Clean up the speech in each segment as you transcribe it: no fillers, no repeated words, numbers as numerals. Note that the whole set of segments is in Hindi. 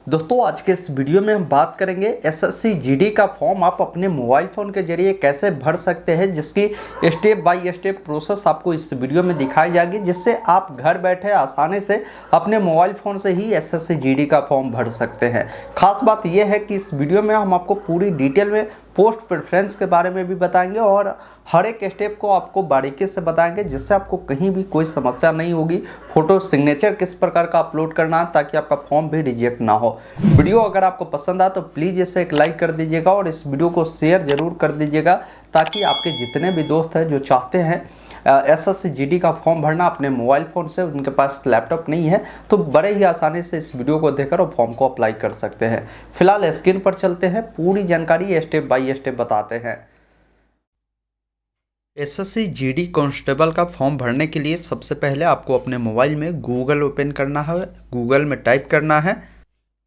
दोस्तों आज के इस वीडियो में हम बात करेंगे एसएससी जीडी का फॉर्म आप अपने मोबाइल फ़ोन के जरिए कैसे भर सकते हैं, जिसकी स्टेप बाय स्टेप प्रोसेस आपको इस वीडियो में दिखाई जाएगी, जिससे आप घर बैठे आसानी से अपने मोबाइल फ़ोन से ही एसएससी जीडी का फॉर्म भर सकते हैं। खास बात यह है कि इस वीडियो में हम आपको पूरी डिटेल में पोस्ट प्रेफरेंस के बारे में भी बताएंगे और हर एक स्टेप को आपको बारीकी से बताएंगे, जिससे आपको कहीं भी कोई समस्या नहीं होगी। फोटो सिग्नेचर किस प्रकार का अपलोड करना है ताकि आपका फॉर्म भी रिजेक्ट ना हो। वीडियो अगर आपको पसंद आए तो प्लीज़ इसे एक लाइक कर दीजिएगा और इस वीडियो को शेयर ज़रूर कर दीजिएगा, ताकि आपके जितने भी दोस्त हैं जो चाहते हैं एसएससी जीडी का फॉर्म भरना अपने मोबाइल फ़ोन से, उनके पास लैपटॉप नहीं है, तो बड़े ही आसानी से इस वीडियो को देखकर वो फॉर्म को अप्लाई कर सकते हैं। फिलहाल स्क्रीन पर चलते हैं, पूरी जानकारी स्टेप बाय स्टेप बताते हैं। एसएससी जीडी कांस्टेबल का फॉर्म भरने के लिए सबसे पहले आपको अपने मोबाइल में गूगल ओपन करना है। गूगल में टाइप करना है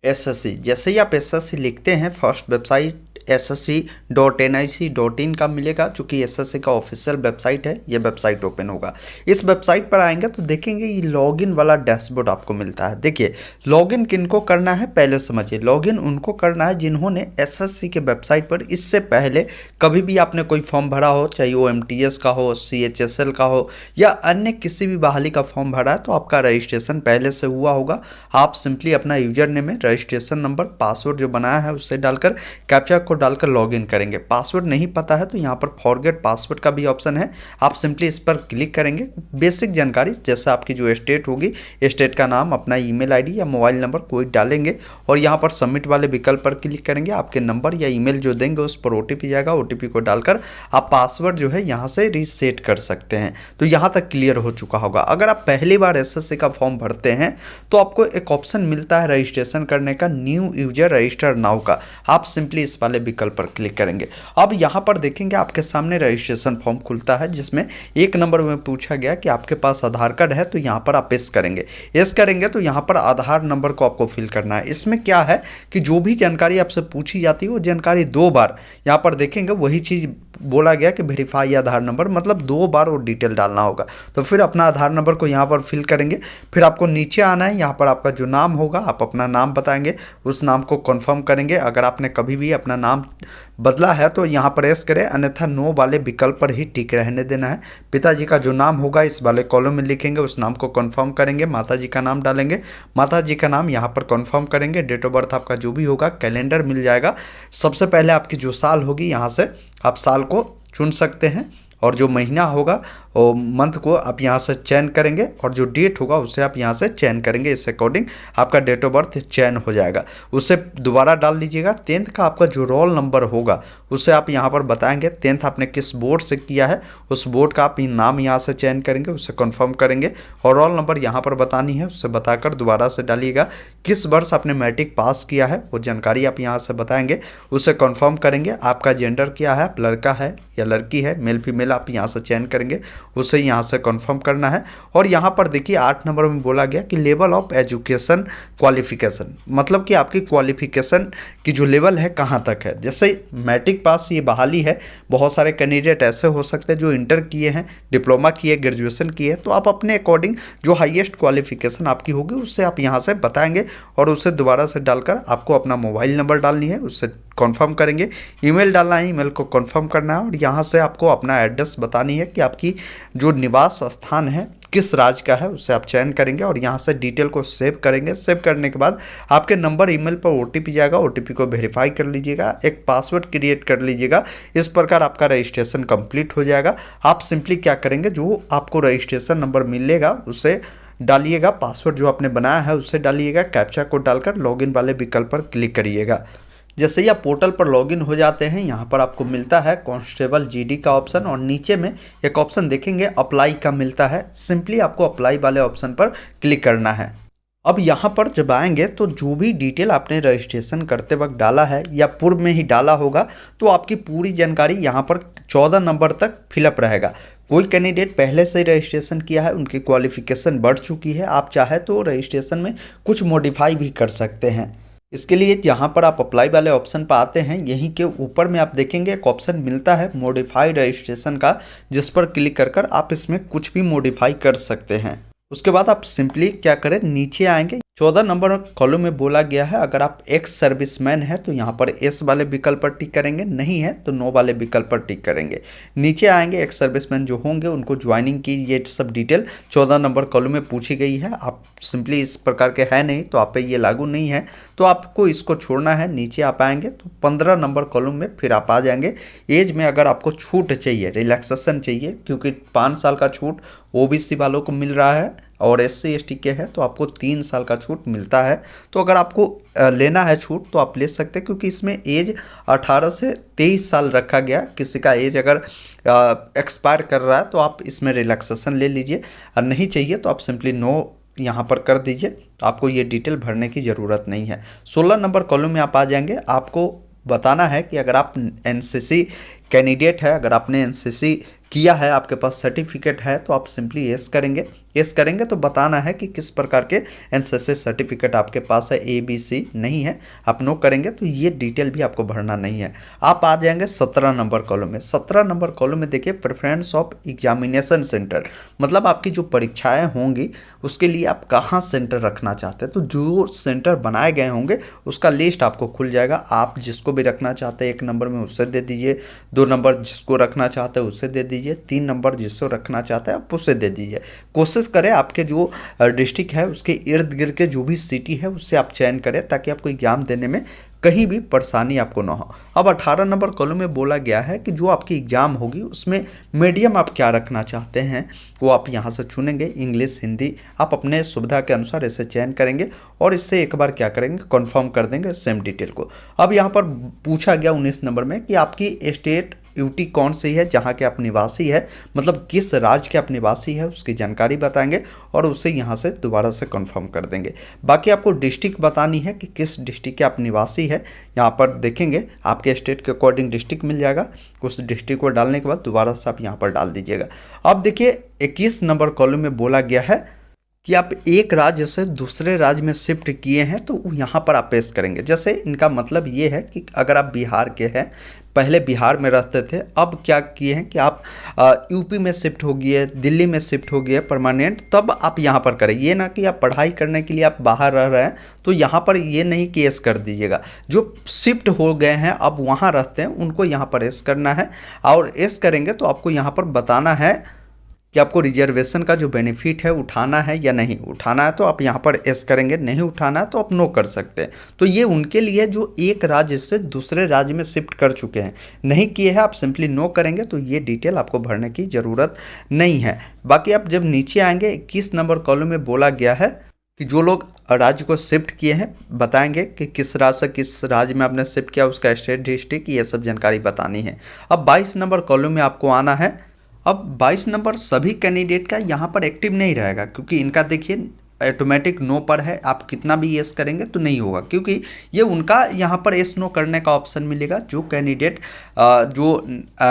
एसएससी। जैसे ही आप एसएससी लिखते हैं, फर्स्ट वेबसाइट ssc.nic.in का मिलेगा, जो कि एसएससी का ऑफिशियल वेबसाइट है। ये वेबसाइट ओपन होगा। इस वेबसाइट पर आएंगे तो देखेंगे ये लॉगिन वाला डैशबोर्ड आपको मिलता है। देखिए लॉगिन किनको करना है पहले समझिए। लॉगिन उनको करना है जिन्होंने एसएससी के वेबसाइट पर इससे पहले कभी भी आपने कोई फॉर्म भरा हो, चाहे वो एमटीएस का हो, सीएचएसएल का हो या अन्य किसी भी बहाली का फॉर्म भरा है, तो आपका रजिस्ट्रेशन पहले से हुआ होगा। आप सिंपली अपना यूजर नेम में रजिस्ट्रेशन नंबर, पासवर्ड जो बनाया है उससे डालकर कैप्चा को डालकर लॉगिन करेंगे। पासवर्ड नहीं पता है तो यहाँ पर फॉरगेट पासवर्ड का भी ऑप्शन है, आप सिंपली इस पर क्लिक करेंगे। बेसिक जानकारी जैसे आपकी जो स्टेट होगी, स्टेट का नाम, अपना ईमेल आईडी या मोबाइल नंबर कोई डालेंगे और यहाँ पर सबमिट वाले विकल्प पर क्लिक करेंगे। आपके नंबर या ईमेल जो देंगे उस पर ओटीपी जाएगा। ओटीपी को डालकर आप पासवर्ड जो है यहाँ से रीसेट कर सकते हैं। तो यहाँ तक क्लियर हो चुका होगा। अगर आप पहली बार एसएससी का फॉर्म भरते हैं तो आपको एक ऑप्शन मिलता है रजिस्ट्रेशन करने का, न्यू यूजर रजिस्टर नाउ का। आप सिंपली इस वाले विकल्प पर क्लिक करेंगे। अब यहां पर देखेंगे आपके सामने रजिस्ट्रेशन फॉर्म खुलता है, जिसमें एक नंबर में पूछा गया कि आपके पास आधार कार्ड है, तो यहां पर आप यस करेंगे। यस करेंगे तो यहां पर आधार नंबर को आपको फिल करना है। इसमें क्या है कि जो भी जानकारी आपसे पूछी जाती है वो जानकारी 2 बार यहां पर देखेंगे, वही चीज़ बोला गया कि वेरीफाई आधार नंबर, मतलब 2 बार वो डिटेल डालना होगा। तो फिर अपना आधार नंबर को यहाँ पर फिल करेंगे। फिर आपको नीचे आना है, यहाँ पर आपका जो नाम होगा आप अपना नाम बताएंगे, उस नाम को कंफर्म करेंगे। अगर आपने कभी भी अपना नाम बदला है तो यहाँ पर यस करें, अन्यथा नो वाले विकल्प पर ही टिक रहने देना है। पिताजी का जो नाम होगा इस वाले कॉलम में लिखेंगे, उस नाम को कंफर्म करेंगे। माताजी का नाम डालेंगे, माताजी का नाम यहाँ पर कंफर्म करेंगे। डेट ऑफ बर्थ आपका जो भी होगा, कैलेंडर मिल जाएगा। सबसे पहले आपकी जो साल होगी यहाँ से आप साल को चुन सकते हैं, और जो महीना होगा और मंथ को आप यहाँ से चयन करेंगे, और जो डेट होगा उससे आप यहाँ से चयन करेंगे। इस अकॉर्डिंग आपका डेट ऑफ बर्थ चयन हो जाएगा। उससे दोबारा डाल दीजिएगा। 10th का आपका जो रोल नंबर होगा उससे आप यहाँ पर बताएंगे 10th आपने किस बोर्ड से किया है, उस बोर्ड का आप नाम यहाँ से चयन करेंगे, उससे कंफर्म करेंगे। और रोल नंबर यहाँ पर बतानी है, उससे बताकर दोबारा से डालिएगा। किस वर्ष आपने मैट्रिक पास किया है वो जानकारी आप यहाँ से बताएंगे, उससे कंफर्म करेंगे। आपका जेंडर क्या है, आप लड़का है या लड़की है, मेल फीमेल आप यहाँ से चयन करेंगे, उसे यहाँ से कंफर्म करना है। और यहाँ पर देखिए 8 नंबर में बोला गया कि लेवल ऑफ एजुकेशन क्वालिफिकेशन, मतलब कि आपकी क्वालिफिकेशन की जो लेवल है कहाँ तक है। जैसे मैट्रिक पास ये बहाली है, बहुत सारे कैंडिडेट ऐसे हो सकते हैं जो इंटर किए हैं, डिप्लोमा किए, ग्रेजुएशन किए, तो आप अपने अकॉर्डिंग जो हाईएस्ट क्वालिफिकेशन आपकी होगी उससे आप यहाँ से बताएंगे, और उसे दोबारा से डालकर आपको अपना मोबाइल नंबर डालनी है, उससे कंफर्म करेंगे। ईमेल डालना है, ईमेल को कंफर्म करना है, और यहाँ से आपको अपना एड्रेस बतानी है कि आपकी जो निवास स्थान है किस राज्य का है, उससे आप चयन करेंगे और यहाँ से डिटेल को सेव करेंगे। सेव करने के बाद आपके नंबर ईमेल पर ओटीपी जाएगा, ओटीपी को वेरीफाई कर लीजिएगा, एक पासवर्ड क्रिएट कर लीजिएगा। इस प्रकार आपका रजिस्ट्रेशन कंप्लीट हो जाएगा। आप सिंपली क्या करेंगे, जो आपको रजिस्ट्रेशन नंबर मिलेगा उसे डालिएगा, पासवर्ड जो आपने बनाया है उससे डालिएगा, कैप्चा कोड डालकर लॉगिन वाले विकल्प पर क्लिक करिएगा। जैसे ही आप पोर्टल पर लॉगिन हो जाते हैं, यहाँ पर आपको मिलता है कांस्टेबल जीडी का ऑप्शन, और नीचे में एक ऑप्शन देखेंगे अप्लाई का मिलता है। सिंपली आपको अप्लाई वाले ऑप्शन पर क्लिक करना है। अब यहाँ पर जब आएंगे तो जो भी डिटेल आपने रजिस्ट्रेशन करते वक्त डाला है या पूर्व में ही डाला होगा, तो आपकी पूरी जानकारी यहाँ पर 14 नंबर तक फिलअप रहेगा। कोई कैंडिडेट पहले से रजिस्ट्रेशन किया है, उनकी क्वालिफिकेशन बढ़ चुकी है, आप चाहे तो रजिस्ट्रेशन में कुछ मॉडिफाई भी कर सकते हैं। इसके लिए यहाँ पर आप अप्लाई वाले ऑप्शन पर आते हैं, यहीं के ऊपर में आप देखेंगे एक ऑप्शन मिलता है मॉडिफाई रजिस्ट्रेशन का, जिस पर क्लिक कर आप इसमें कुछ भी मॉडिफाई कर सकते हैं। उसके बाद आप सिंपली क्या करें, नीचे आएंगे, 14 नंबर कॉलम में बोला गया है अगर आप एक्स सर्विसमैन है तो यहाँ पर एस वाले विकल्प पर टिक करेंगे, नहीं है तो नो वाले विकल्प पर टिक करेंगे। नीचे आएंगे एक्स सर्विसमैन जो होंगे उनको ज्वाइनिंग की ये सब डिटेल 14 नंबर कॉलम में पूछी गई है। आप सिंपली इस प्रकार के है नहीं तो आप पे ये लागू नहीं है, तो आपको इसको छोड़ना है। नीचे आप आएंगे तो 15 नंबर कॉलम में फिर आप आ जाएंगे। एज में अगर आपको छूट चाहिए, रिलैक्सेशन चाहिए, क्योंकि 5 साल का छूट ओबीसी वालों को मिल रहा है और एससी एसटी के है तो आपको 3 साल का छूट मिलता है। तो अगर आपको लेना है छूट तो आप ले सकते हैं, क्योंकि इसमें एज 18 से 23 साल रखा गया। किसी का एज अगर एक्सपायर कर रहा है तो आप इसमें रिलैक्सेशन ले लीजिए, और नहीं चाहिए तो आप सिंपली नो यहाँ पर कर दीजिए। तो आपको ये डिटेल भरने की ज़रूरत नहीं है। 16 नंबर कॉलम में आप आ जाएंगे। आपको बताना है कि अगर आप एनसीसी कैंडिडेट है, अगर आपने एनसीसी किया है, आपके पास सर्टिफिकेट है, तो आप सिंपली यस करेंगे। यस करेंगे तो बताना है कि किस प्रकार के एनसीसी सर्टिफिकेट आपके पास है, ए बी सी नहीं है। आप नो करेंगे तो ये डिटेल भी आपको भरना नहीं है। आप आ जाएंगे 17 नंबर कॉलम में। 17 नंबर कॉलम में देखिए प्रेफरेंस ऑफ एग्जामिनेशन सेंटर, मतलब आपकी जो परीक्षाएं होंगी उसके लिए आप कहाँ सेंटर रखना चाहते हैं। तो जो सेंटर बनाए गए होंगे उसका लिस्ट आपको खुल जाएगा। आप जिसको भी रखना चाहते हैं 1 नंबर में उससे दे दीजिए, 2 नंबर जिसको रखना चाहते हैं उससे दे दीजिए, 3 नंबर जिसको रखना चाहते हैं आप उससे दे दीजिए। कोशिश करें आपके जो डिस्ट्रिक्ट है उसके इर्द गिर्द के जो भी सिटी है उससे आप चयन करें, ताकि आपको एग्जाम देने में कहीं भी परेशानी आपको ना हो। अब 18 नंबर कॉलम में बोला गया है कि जो आपकी एग्ज़ाम होगी उसमें मीडियम आप क्या रखना चाहते हैं वो आप यहाँ से चुनेंगे, इंग्लिश हिंदी। आप अपने सुविधा के अनुसार इसे चयन करेंगे और इससे एक बार क्या करेंगे, कन्फर्म कर देंगे सेम डिटेल को। अब यहाँ पर पूछा गया 19 नंबर में कि आपकी स्टेट यूटी कौन सी है जहाँ के आप निवासी है, मतलब किस राज्य के आप निवासी है उसकी जानकारी बताएंगे और उसे यहाँ से दोबारा से कंफर्म कर देंगे। बाकी आपको डिस्ट्रिक्ट बतानी है कि किस डिस्ट्रिक्ट के आप निवासी है। यहाँ पर देखेंगे आपके स्टेट के अकॉर्डिंग डिस्ट्रिक्ट मिल जाएगा। उस डिस्ट्रिक्ट को डालने के बाद दोबारा से आप यहाँ पर डाल दीजिएगा। अब देखिए 21 नंबर कॉलम में बोला गया है कि आप एक राज्य से दूसरे राज्य में शिफ्ट किए हैं तो यहाँ पर आप पेश करेंगे। जैसे इनका मतलब ये है कि अगर आप बिहार के हैं, पहले बिहार में रहते थे, अब क्या किए हैं कि आप यूपी में शिफ्ट हो गए, दिल्ली में शिफ्ट हो गए परमानेंट, तब आप यहाँ पर करें। ये ना कि आप पढ़ाई करने के लिए आप बाहर रह रहे हैं तो यहाँ पर ये नहीं कि एस कर दीजिएगा। जो शिफ्ट हो गए हैं अब वहाँ रहते हैं उनको यहाँ पर एस करना है, और एस करेंगे तो आपको यहाँ पर बताना है कि आपको रिजर्वेशन का जो बेनिफिट है उठाना है या नहीं उठाना है। तो आप यहाँ पर एस करेंगे, नहीं उठाना है तो आप नो कर सकते हैं। तो ये उनके लिए जो एक राज्य से दूसरे राज्य में शिफ्ट कर चुके हैं, नहीं किए हैं आप सिंपली नो करेंगे तो ये डिटेल आपको भरने की ज़रूरत नहीं है। बाकी आप जब नीचे आएंगे 21 नंबर कॉलम में बोला गया है कि जो लोग राज्य को शिफ्ट किए हैं बताएंगे कि किस राज्य से किस राज्य में आपने शिफ्ट किया, उसका स्टेट डिस्ट्रिक्ट, ये सब जानकारी बतानी है। अब 22 नंबर कॉलम में आपको आना है। अब 22 नंबर सभी कैंडिडेट का यहाँ पर एक्टिव नहीं रहेगा, क्योंकि इनका देखिए ऑटोमेटिक नो पर है। आप कितना भी येस करेंगे तो नहीं होगा, क्योंकि ये उनका यहाँ पर येस नो करने का ऑप्शन मिलेगा जो कैंडिडेट जो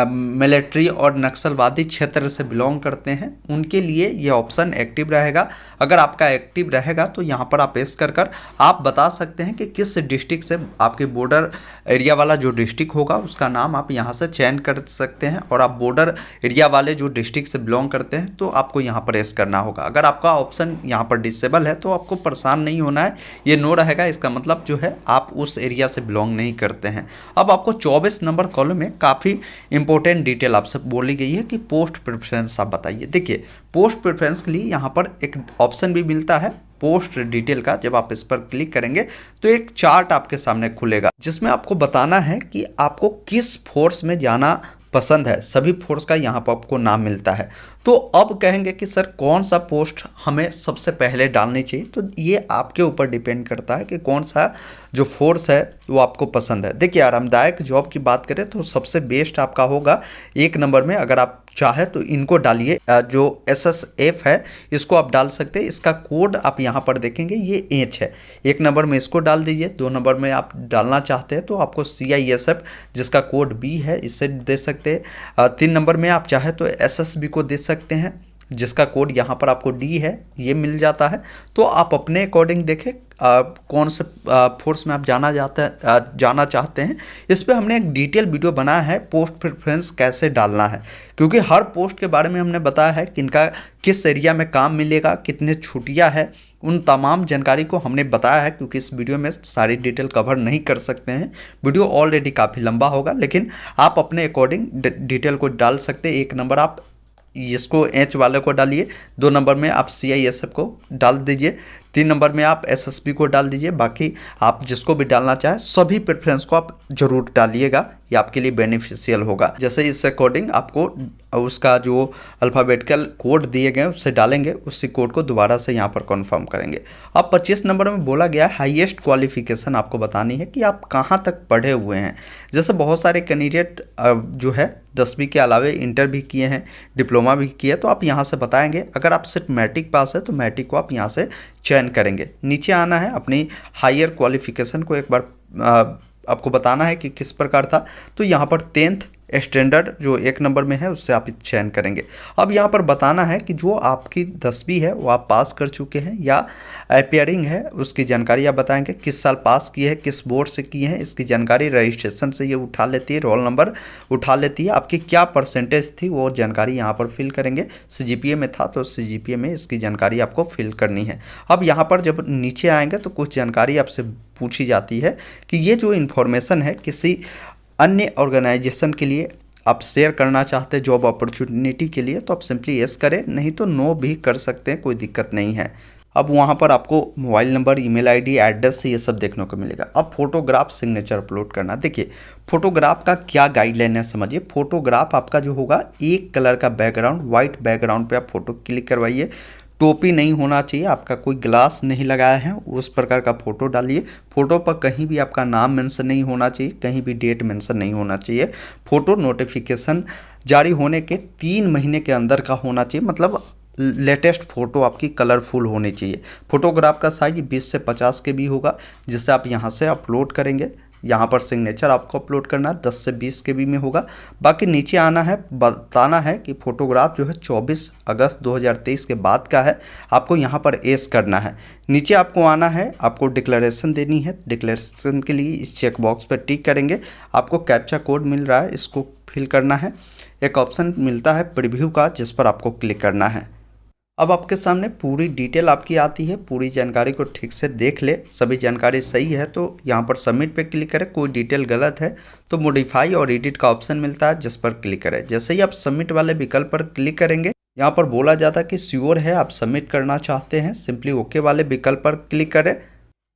मिलिट्री और नक्सलवादी क्षेत्र से बिलोंग करते हैं उनके लिए ये ऑप्शन एक्टिव रहेगा। अगर आपका एक्टिव रहेगा तो यहाँ पर आप येस कर आप बता सकते हैं कि किस डिस्ट्रिक्ट से आपके बॉर्डर एरिया वाला जो डिस्ट्रिक्ट होगा उसका नाम आप यहाँ से चयन कर सकते हैं, और आप बॉर्डर एरिया वाले जो डिस्ट्रिक्ट से बिलोंग करते हैं तो आपको यहाँ पर येस करना होगा। अगर आपका ऑप्शन यहाँ पर डिसेबल है तो आपको परेशान नहीं होना है, ये नो रहेगा, इसका मतलब जो है आप उस एरिया से बिलोंग नहीं करते हैं। अब आपको 24 नंबर कॉलम में काफ़ी इंपॉर्टेंट डिटेल आपसे बोली गई है कि पोस्ट प्रेफरेंस आप बताइए। देखिए पोस्ट प्रेफरेंस के लिए यहाँ पर एक ऑप्शन भी मिलता है पोस्ट डिटेल का। जब आप इस पर क्लिक करेंगे तो एक चार्ट आपके सामने खुलेगा जिसमें आपको बताना है कि आपको किस फोर्स में जाना पसंद है। सभी फोर्स का यहाँ पर आपको नाम मिलता है। तो अब कहेंगे कि सर कौन सा पोस्ट हमें सबसे पहले डालनी चाहिए, तो ये आपके ऊपर डिपेंड करता है कि कौन सा जो फोर्स है वो आपको पसंद है। देखिए आरामदायक जॉब की बात करें तो सबसे बेस्ट आपका होगा 1 नंबर में, अगर आप चाहे तो इनको डालिए, जो SSF है इसको आप डाल सकते हैं। इसका कोड आप यहाँ पर देखेंगे ये H है। 1 नंबर में इसको डाल दीजिए। 2 नंबर में आप डालना चाहते हैं तो आपको CISF जिसका कोड B है इससे दे सकते हैं। 3 नंबर में आप चाहे तो SSB को दे सकते हैं जिसका कोड यहाँ पर आपको D है, ये मिल जाता है। तो आप अपने अकॉर्डिंग देखें कौन से फोर्स में आप जाना चाहते हैं। इस पर हमने एक डिटेल वीडियो बनाया है पोस्ट प्रेफरेंस कैसे डालना है, क्योंकि हर पोस्ट के बारे में हमने बताया है कि इनका किस एरिया में काम मिलेगा, कितने छुट्टियां है, उन तमाम जानकारी को हमने बताया है, क्योंकि इस वीडियो में सारी डिटेल कवर नहीं कर सकते हैं, वीडियो ऑलरेडी काफ़ी लंबा होगा, लेकिन आप अपने अकॉर्डिंग डिटेल को डाल सकते हैं। 1 नंबर आप इसको एच वाले को डालिए, 2 नंबर में आप CISF को डाल दीजिए, 3 नंबर में आप SSB को डाल दीजिए। बाकी आप जिसको भी डालना चाहें सभी प्रेफरेंस को आप जरूर डालिएगा, ये आपके लिए बेनिफिशियल होगा। जैसे इस अकॉर्डिंग आपको उसका जो अल्फ़ाबेटिकल कोड दिए गए उससे डालेंगे, उसी कोड को दोबारा से यहाँ पर कन्फर्म करेंगे। अब 25 नंबर में बोला गया है हाईएस्ट क्वालिफिकेशन आपको बतानी है कि आप कहाँ तक पढ़े हुए हैं। जैसे बहुत सारे कैंडिडेट जो है 10वीं के अलावे इंटर भी किए हैं, डिप्लोमा भी किया है, तो आप यहाँ से बताएंगे। अगर आप सिर्फ मैट्रिक पास है तो मैट्रिक को आप यहाँ से चयन करेंगे। नीचे आना है, अपनी हायर क्वालिफिकेशन को एक बार आपको बताना है कि किस प्रकार था, तो यहाँ पर 10th स्टैंडर्ड जो 1 नंबर में है उससे आप चयन करेंगे। अब यहाँ पर बताना है कि जो आपकी 10वीं है वो आप पास कर चुके हैं या अपियरिंग है, उसकी जानकारी आप बताएंगे। किस साल पास किए हैं, किस बोर्ड से किए हैं, इसकी जानकारी रजिस्ट्रेशन से ये उठा लेती है, रोल नंबर उठा लेती है। आपकी क्या परसेंटेज थी वो जानकारी यहाँ पर फिल करेंगे। CGPA में था तो CGPA में इसकी जानकारी आपको फिल करनी है। अब यहाँ पर जब नीचे आएंगे तो कुछ जानकारी आपसे पूछी जाती है कि ये जो इन्फॉर्मेशन है किसी अन्य ऑर्गेनाइजेशन के लिए आप शेयर करना चाहते हैं जॉब अपॉर्चुनिटी के लिए, तो आप सिंपली यस करें, नहीं तो नो भी कर सकते हैं, कोई दिक्कत नहीं है। अब वहाँ पर आपको mobile number, email ID, address ये सब देखने को मिलेगा। अब फोटोग्राफ सिग्नेचर अपलोड करना। देखिए फोटोग्राफ का क्या गाइडलाइन है समझिए। फोटोग्राफ आपका जो होगा एक कलर का बैकग्राउंड, वाइट बैकग्राउंड पे आप फोटो क्लिक करवाइए। टोपी नहीं होना चाहिए, आपका कोई ग्लास नहीं लगाया है, उस प्रकार का फ़ोटो डालिए। फ़ोटो पर कहीं भी आपका नाम मेंशन नहीं होना चाहिए, कहीं भी डेट मेंशन नहीं होना चाहिए। फ़ोटो नोटिफिकेशन जारी होने के 3 महीने के अंदर का होना चाहिए, मतलब लेटेस्ट फ़ोटो आपकी कलरफुल होनी चाहिए। फोटोग्राफ का साइज 20 से 50 KB होगा, जिससे आप यहाँ से अपलोड करेंगे। यहाँ पर सिग्नेचर आपको अपलोड करना है, 10 से 20 KB में होगा। बाकी नीचे आना है, बताना है कि फ़ोटोग्राफ जो है 24 अगस्त 2023 के बाद का है, आपको यहाँ पर एस करना है। नीचे आपको आना है, आपको डिक्लेरेशन देनी है। डिक्लेरेशन के लिए इस चेक बॉक्स पर टिक करेंगे। आपको कैप्चा कोड मिल रहा है, इसको फिल करना है। एक ऑप्शन मिलता है प्रीव्यू का, जिस पर आपको क्लिक करना है। अब आपके सामने पूरी डिटेल आपकी आती है, पूरी जानकारी को ठीक से देख ले। सभी जानकारी सही है तो यहाँ पर सबमिट पे क्लिक करें। कोई डिटेल गलत है तो मॉडिफाई और एडिट का ऑप्शन मिलता है, जिस पर क्लिक करें। जैसे ही आप सबमिट वाले विकल्प पर क्लिक करेंगे, यहाँ पर बोला जाता है कि श्योर है आप सबमिट करना चाहते हैं, सिंपली ओके वाले विकल्प पर क्लिक करें।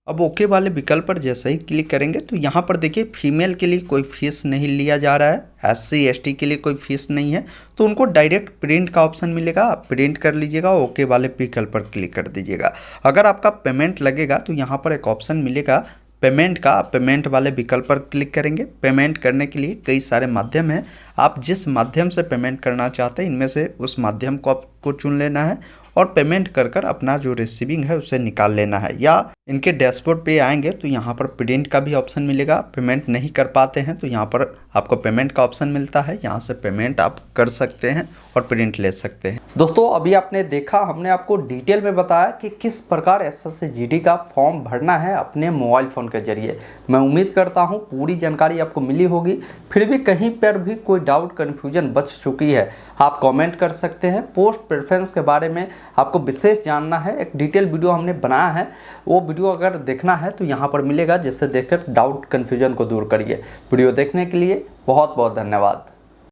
अब ओके वाले विकल्प पर जैसे ही क्लिक करेंगे तो यहाँ पर देखिए फीमेल के लिए कोई फीस नहीं लिया जा रहा है, SC ST के लिए कोई फीस नहीं है, तो उनको डायरेक्ट प्रिंट का ऑप्शन मिलेगा, आप प्रिंट कर लीजिएगा, ओके वाले विकल्प पर क्लिक कर दीजिएगा। अगर आपका पेमेंट लगेगा तो यहाँ पर एक ऑप्शन मिलेगा पेमेंट का, पेमेंट वाले विकल्प पर क्लिक करेंगे। पेमेंट करने के लिए कई सारे माध्यम हैं, आप जिस माध्यम से पेमेंट करना चाहते हैं इनमें से उस माध्यम को आपको चुन लेना है और पेमेंट कर कर अपना जो रिसीविंग है उसे निकाल लेना है। या इनके डैशबोर्ड पे आएंगे तो यहाँ पर प्रिंट का भी ऑप्शन मिलेगा। पेमेंट नहीं कर पाते हैं तो यहाँ पर आपको पेमेंट का ऑप्शन मिलता है, यहाँ से पेमेंट आप कर सकते हैं और प्रिंट ले सकते हैं। दोस्तों अभी आपने देखा, हमने आपको डिटेल में बताया कि किस प्रकार SSC का फॉर्म भरना है अपने मोबाइल फ़ोन के जरिए। मैं उम्मीद करता हूँ पूरी जानकारी आपको मिली होगी। फिर भी कहीं पर भी कोई डाउट कन्फ्यूजन बच चुकी है, आप कमेंट कर सकते हैं। पोस्ट प्रेफरेंस के बारे में आपको विशेष जानना है, एक डिटेल वीडियो हमने बनाया है, वो वीडियो अगर देखना है तो यहाँ पर मिलेगा, जिससे देखकर डाउट कन्फ्यूजन को दूर करिए। वीडियो देखने के लिए बहुत बहुत धन्यवाद।